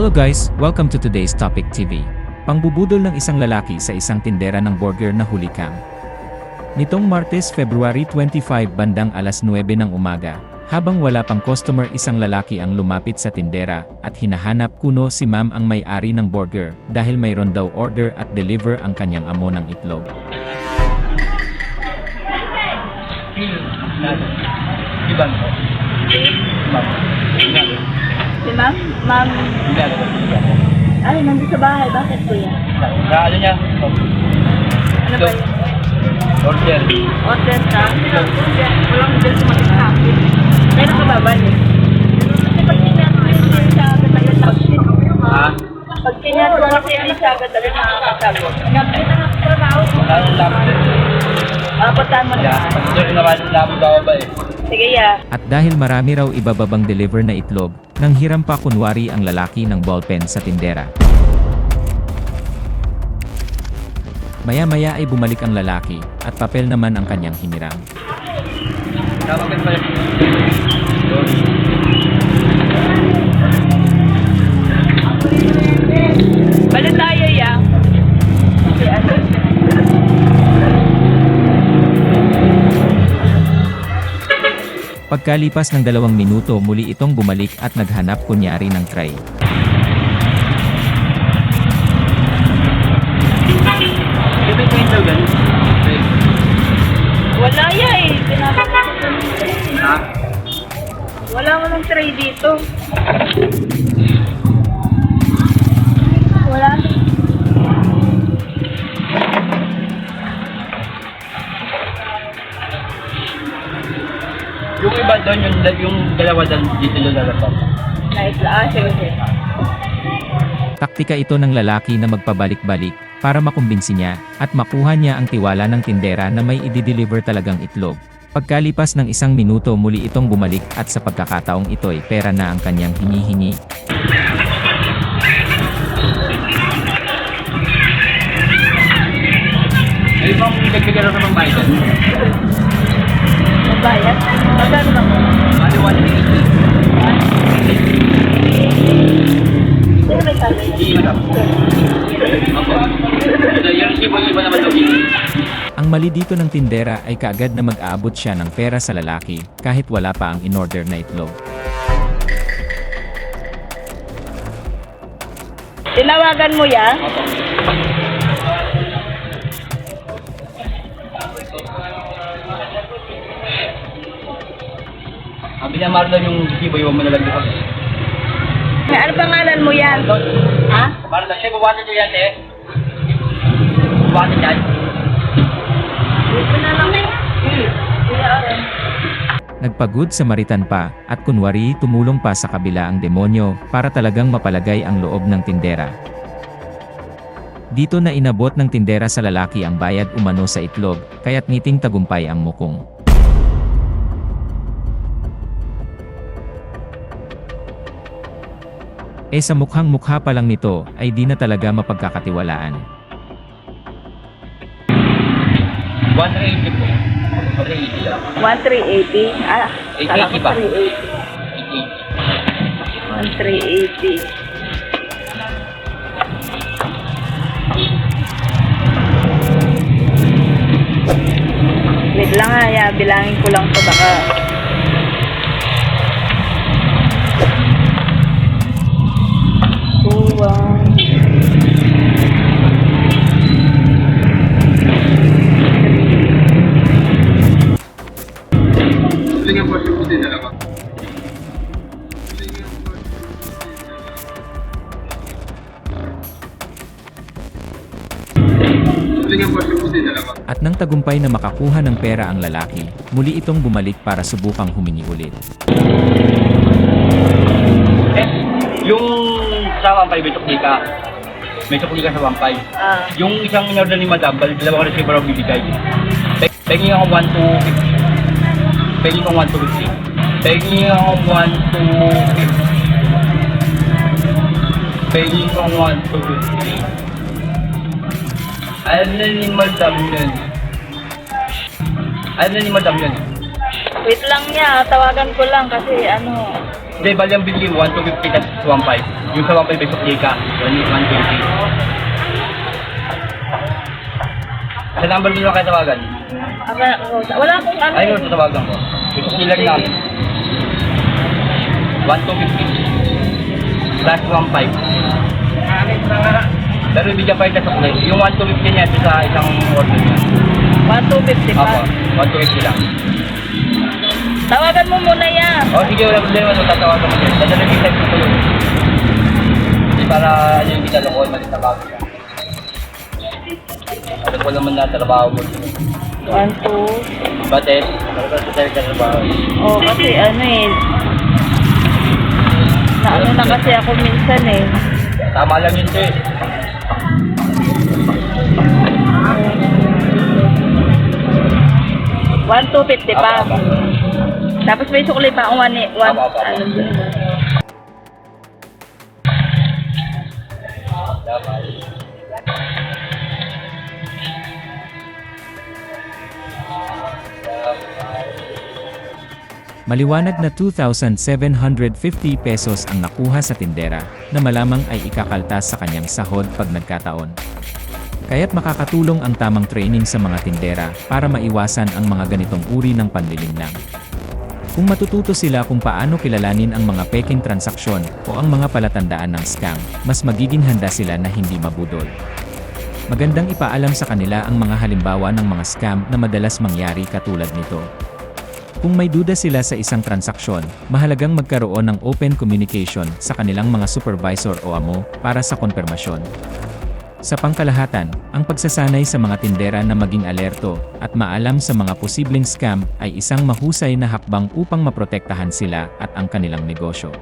Hello guys, welcome to today's Topic TV. Pangbubudol ng isang lalaki sa isang tindera ng burger na hulikam. Nitong Martes, February 25 bandang alas 9 ng umaga, habang wala pang customer isang lalaki ang lumapit sa tindera at hinahanap kuno si ma'am ang may-ari ng burger dahil mayroon daw order at deliver ang kanyang amo ng itlog. Iban po. Ma'am. Si ma'am? Ma'am, ay, nandun sa bahay. Bakit po yan? Sa ano niya? Ano ba yan? Order. Order ka? Walang order sumagot sa akin. Kailan ka babalik? Kasi pag tinyato yun, hindi siya agad-agad nakakasagot. Ha? Pag tinyato kasi hindi siya agad-agad nakakasagot. Nagkita na sa trabaho. Ano tapos yun? Puntahan mo Yeah, na. pag naman namin daw ba eh. Sige, ya. At dahil marami raw ibababang deliver na itlog, nang hiram pa kunwari ang lalaki ng ballpen sa tindera. Maya-maya ay bumalik ang lalaki, at papel naman ang kanyang hiniram. Kapag pa yun. Balik tayo, ya. Okay, ano? Pagkalipas ng 2 minuto muli itong bumalik at naghanap kunyari ng tray. Ito yung daw ganun. Wala ya eh. Pinapakita ko. Ha? Wala mo ng tray dito. Wala. Yung iba doon, yung dalawa doon, dito yung lalapag. Nice lang. Sige. Taktika ito ng lalaki na magpabalik-balik para makumbinsi niya at makuha niya ang tiwala ng tindera na may i-deliver talagang itlog. Pagkalipas ng 1 minuto muli itong bumalik at sa pagkakataong ito'y pera na ang kanyang hinihingi. Ay, bang nagbigay na naman bayad? Magbayad? Magkano ba mo? Ano, 180. Sino may sabi? Hindi madam. Opo. Yung iba naman daw yun. Ang mali dito ng tindera ay kaagad na mag-aabot siya ng pera sa lalaki kahit wala pa ang in-order na itlog. Tinawagan mo ya? Sabi niya, Marlon, yung kibo, yung manalagay ako. Ano pangalan mo yan? Ha? Marlon, siya, buwanan niyo yan eh. Buwanan yan. Dito na lang eh. Nagpagod sa Samaritan pa, at kunwari tumulong pa sa kabila ang demonyo, para talagang mapalagay ang loob ng tindera. Dito na inabot ng tindera sa lalaki ang bayad umano sa itlog, kaya't ngiting tagumpay ang mukong. Sa mukhang mukha pa lang nito, ay di na talaga mapagkakatiwalaan. 180 po. 180 lang. 1380. Ah, kala ko 880 ba? 380. 1380. Wait lang ha, ya. Bilangin ko lang to baka. Ito yung portion po din dalawa. Ito yung portion po din dalawa. At nang tagumpay na makakuha ng pera ang lalaki, muli itong bumalik para subukang humingi ulit. Yung sa 1.5 may tukli ka. May tukli ka sa 1.5. Ah, Yung isang in-order ni Madam, dalawa ko na siya parang bibigay. Pagin ako 1,250. Pagin ko 1,250. Pagin ako 1,250. Pagin ko 1,250. Alam na ni Madam yun. wait lang niya. Tawagan ko lang kasi ano. Hindi, bali ang bili 1,250 at 1,500. Yung sa 1,500 may sukli ka, 120. Sa number mo na kayo tawagan? Wala akong ano. Ay, sa tawagan ko. May sukli lang namin. 1,250 plus 1,500. Pero ibigyan pa yung sukli. Yung 1,250 niya sa isang order niya. 1,250 pa. Apo, 1,250 lang. Tawagan mo muna yan. O sige, wala problema. Tatawagan mo din. Dadala yung text ko yun. Hindi para ano yung pinaloko, malit na bago siya. Alam ko naman na trabaho mo. 1, 2. Bates, talagang sa tayo ka trabaho. Oh, kasi ano eh. Naano na kasi ako minsan eh. Tama lang yun eh. One, 250 pa. Apa. Tapos may sukli pa akong 1, Apa. ano dun. Maliwanag na 2,750 pesos ang nakuha sa tindera, na malamang ay ikakaltas sa kanyang sahod pag nagkataon. Kaya't makakatulong ang tamang training sa mga tindera para maiwasan ang mga ganitong uri ng panlilinlang. Kung matututo sila kung paano kilalanin ang mga peking transaksyon o ang mga palatandaan ng scam, mas magiging handa sila na hindi mabudol. Magandang ipaalam sa kanila ang mga halimbawa ng mga scam na madalas mangyari katulad nito. Kung may duda sila sa isang transaksyon, mahalagang magkaroon ng open communication sa kanilang mga supervisor o amo para sa konfirmasyon. Sa pangkalahatan, ang pagsasanay sa mga tindera na maging alerto at maalam sa mga posibleng scam ay isang mahusay na hakbang upang maprotektahan sila at ang kanilang negosyo.